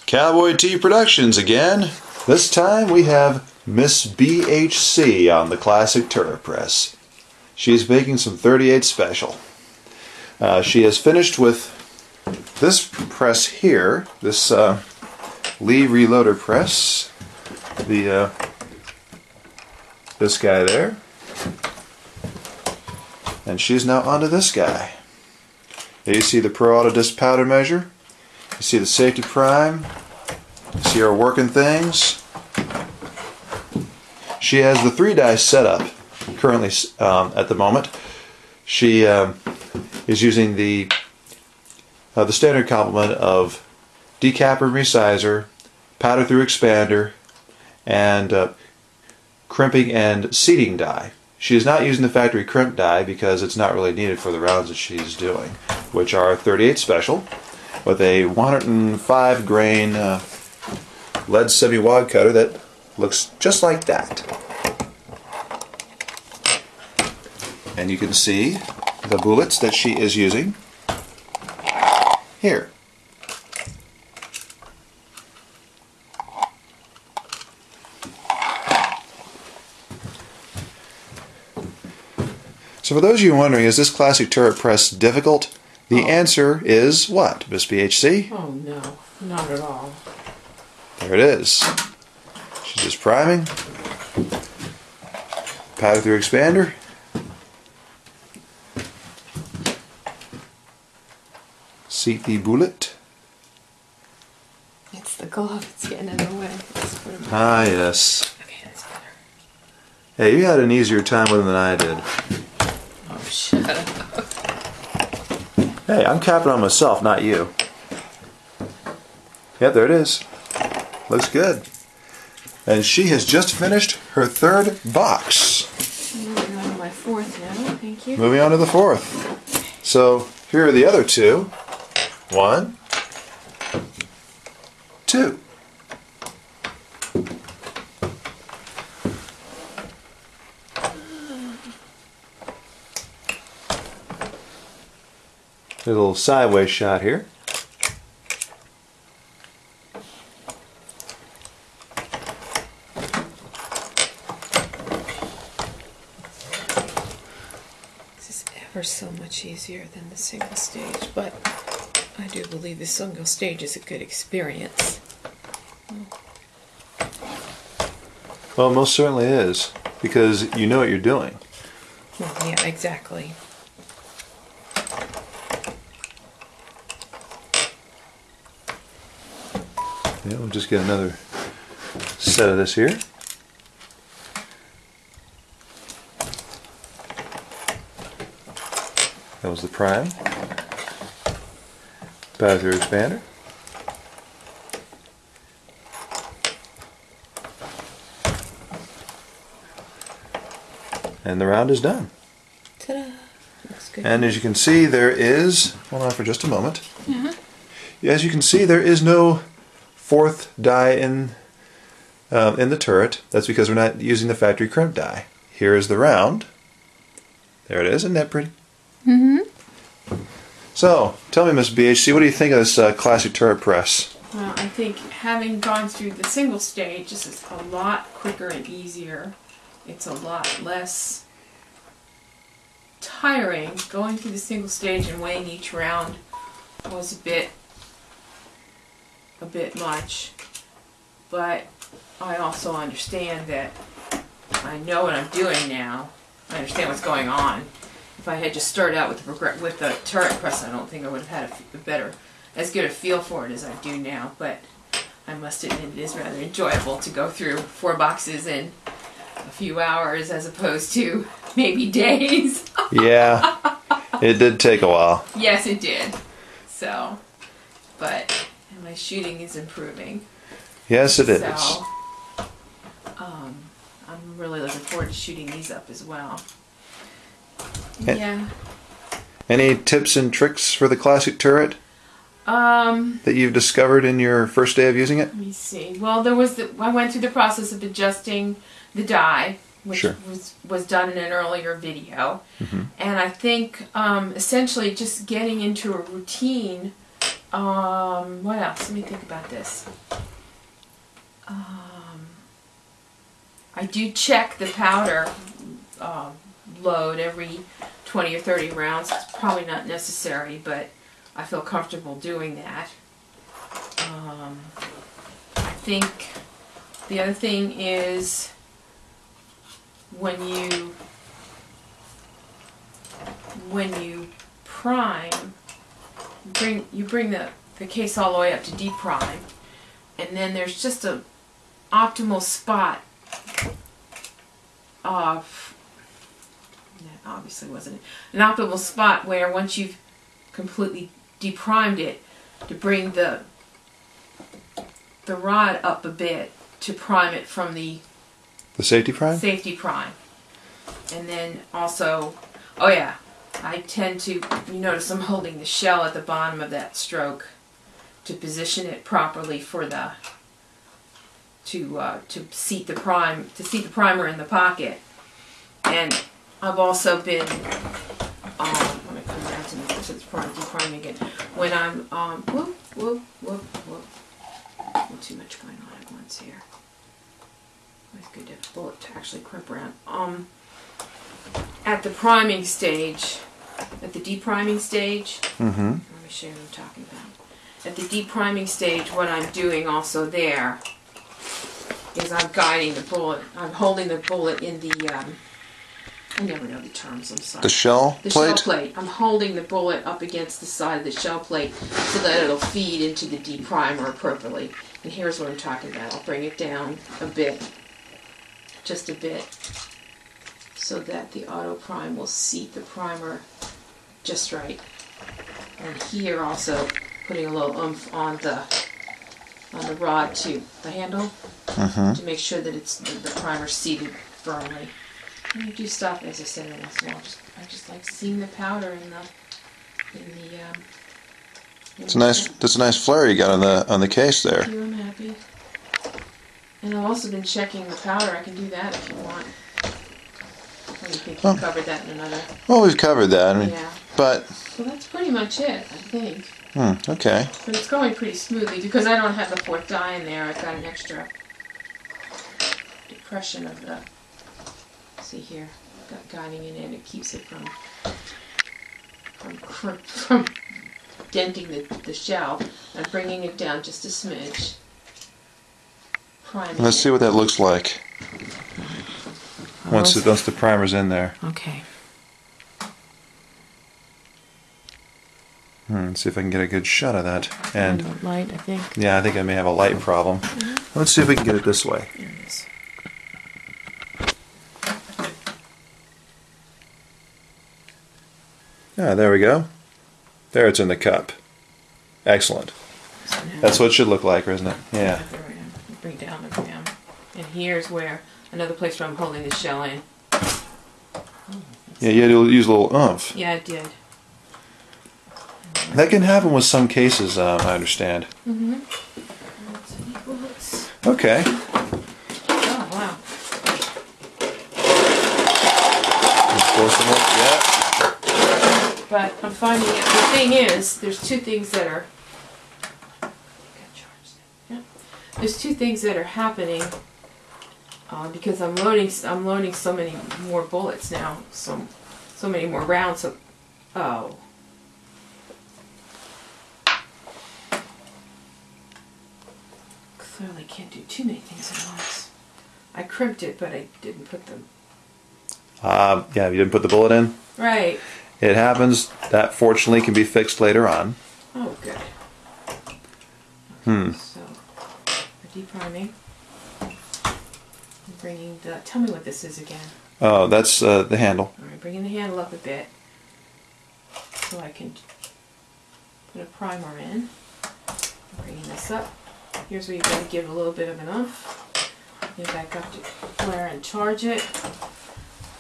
Cowboy T Productions again. This time we have Miss B.H.C. on the classic turret press. She's making some 38 special. She has finished with this press here, this Lee reloader press. This guy there. And she's now onto this guy. There you see the Pro Auto Disc powder measure. You see the safety prime. You see her working things. She has the 3-die setup currently at the moment. She is using the standard complement of decapper and resizer, powder through expander, and crimping and seating die. She is not using the factory crimp die because it's not really needed for the rounds that she's doing, which are 38 special with a 105 grain lead semi-wad cutter that looks just like that. And you can see the bullets that she is using here. So for those of you wondering, is this classic turret press difficult? The answer is what, Miss B.H.C.? Oh no, not at all. There it is. She's just priming. Powder through expander. Seat the bullet. It's the glove, it's getting in the way. Ah, yes. Okay, that's better. Hey, you had an easier time with it than I did. Oh, shut up. Hey, I'm capping on myself, not you. Yep, there it is. Looks good. And she has just finished her 3rd box. Moving on to my 4th now, thank you. Moving on to the 4th. So, here are the other 2. 1, 2. A little sideways shot here. This is ever so much easier than the single stage, but I do believe the single stage is a good experience. Well, it most certainly is, because you know what you're doing. Well, yeah, exactly. Yeah, we'll just get another set of this here. That was the prime. Powder through expander. And the round is done. Ta-da! Looks good. And as you can see, there is, hold on for just a moment. As you can see, there is no 4th die in the turret. That's because we're not using the factory crimp die. Here is the round. There it is. Isn't that pretty? So, tell me, Miss B.H.C., what do you think of this classic turret press? Well, I think having gone through the single stage, this is a lot quicker and easier. It's a lot less tiring. Going through the single stage and weighing each round was a bit much, but I also understand that I know what I'm doing now. I understand what's going on. If I had just started out with the turret press, I don't think I would have had as good a feel for it as I do now, but I must admit it is rather enjoyable to go through 4 boxes in a few hours as opposed to maybe days. Yeah, it did take a while. Yes, it did. So, but my shooting is improving. Yes, it is. So, I'm really looking forward to shooting these up as well. Yeah. Any tips and tricks for the classic turret that you've discovered in your first day of using it? Let me see. Well, I went through the process of adjusting the die, which Sure. was done in an earlier video. And I think essentially just getting into a routine What else? Let me think about this. I do check the powder load every 20 or 30 rounds. It's probably not necessary, but I feel comfortable doing that. I think the other thing is when you prime, you bring the case all the way up to deprime, and then there's just a optimal spot of, that obviously wasn't an optimal spot where once you've completely deprimed it, to bring the rod up a bit to prime it from the safety prime? Safety prime. And then also, oh yeah, I tend to, you notice I'm holding the shell at the bottom of that stroke to position it properly for the, to seat the primer in the pocket. And I've also been, let me come down to the deprime again. When I'm, whoop, too much going on at once here. It's good to have a bullet to actually crimp around. At the priming stage, at the depriming stage, let me show you what I'm talking about. At the depriming stage, what I'm doing also there is I'm guiding the bullet. I'm holding the bullet in the, I never know the terms, I'm sorry. The shell plate? The shell plate. I'm holding the bullet up against the side of the shell plate so that it'll feed into the deprimer appropriately. And here's what I'm talking about. I'll bring it down a bit, just a bit, so that the auto prime will seat the primer just right. And here also putting a little oomph on the rod to the handle to make sure that it's the primer seated firmly. And you do stop, as I said, every once in a while. I just like seeing the powder in the it's nice. That's a nice flare you got on the case there. Thank you, I'm happy. And I've also been checking the powder. I can do that if you want. Or you think you covered that in another? Well, we've covered that. I mean, yeah. But. So that's pretty much it, I think. Okay. But it's going pretty smoothly because I don't have the fourth die in there. I've got an extra depression of the. See here, I've got guiding in it. It keeps it from denting the shell. I'm bringing it down just a smidge. Let's see what that looks like once the primer's in there. Okay. Let's see if I can get a good shot of that. And light, I think. Yeah, I think I may have a light problem. Let's see if we can get it this way. There it is. Ah, there we go. There, it's in the cup. Excellent. So that's what it should look like, isn't it? Yeah. Bring down the rim. And here's where, another place where I'm holding the shell in. Yeah, you had to use a little oomph. Yeah, it did. That can happen with some cases, I understand. Okay. Oh, wow. Yeah. But I'm finding it, the thing is, there's two things that are, there's two things that are happening because I'm loading so many more bullets now, so many more rounds. So, oh. Clearly can't do too many things at once. I crimped it, but I didn't put them. Yeah, you didn't put the bullet in? Right. It happens. That fortunately can be fixed later on. Oh, good. Okay, so, for depriming, I'm bringing the, tell me what this is again. Oh, that's the handle. Alright, bringing the handle up a bit so I can put a primer in. Bringing this up. Here's where you've got to give a little bit of an oomph. Get back up to flare and charge it.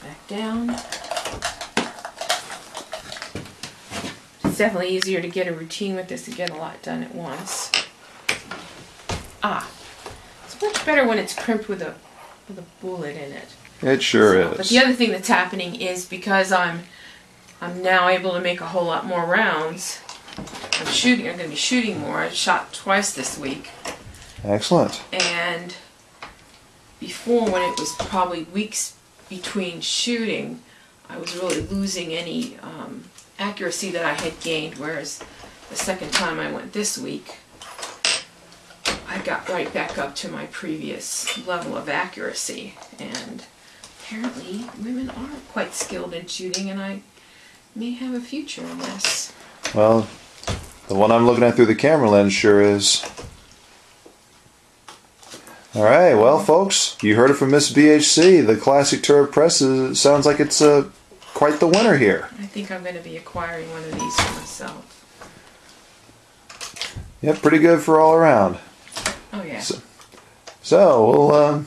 Back down. It's definitely easier to get a routine with this to get a lot done at once. It's much better when it's crimped with a bullet in it. It sure is. But the other thing that's happening is because I'm now able to make a whole lot more rounds. I'm going to be shooting more. I shot twice this week. Excellent. And before, when it was probably weeks between shooting, I was really losing any accuracy that I had gained, whereas the second time I went this week, I got right back up to my previous level of accuracy. And apparently women are quite skilled in shooting, and I may have a future in this. Well, the one I'm looking at through the camera lens sure is. All right, well, folks, you heard it from Miss B.H.C. The classic turret press sounds like it's quite the winner here. I think I'm going to be acquiring one of these for myself. Yep, pretty good for all around. Oh yeah. So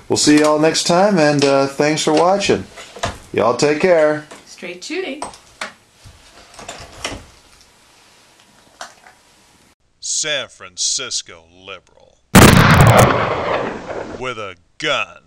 we'll see y'all next time, and thanks for watching. Y'all take care. Straight shooting. San Francisco liberal with a gun.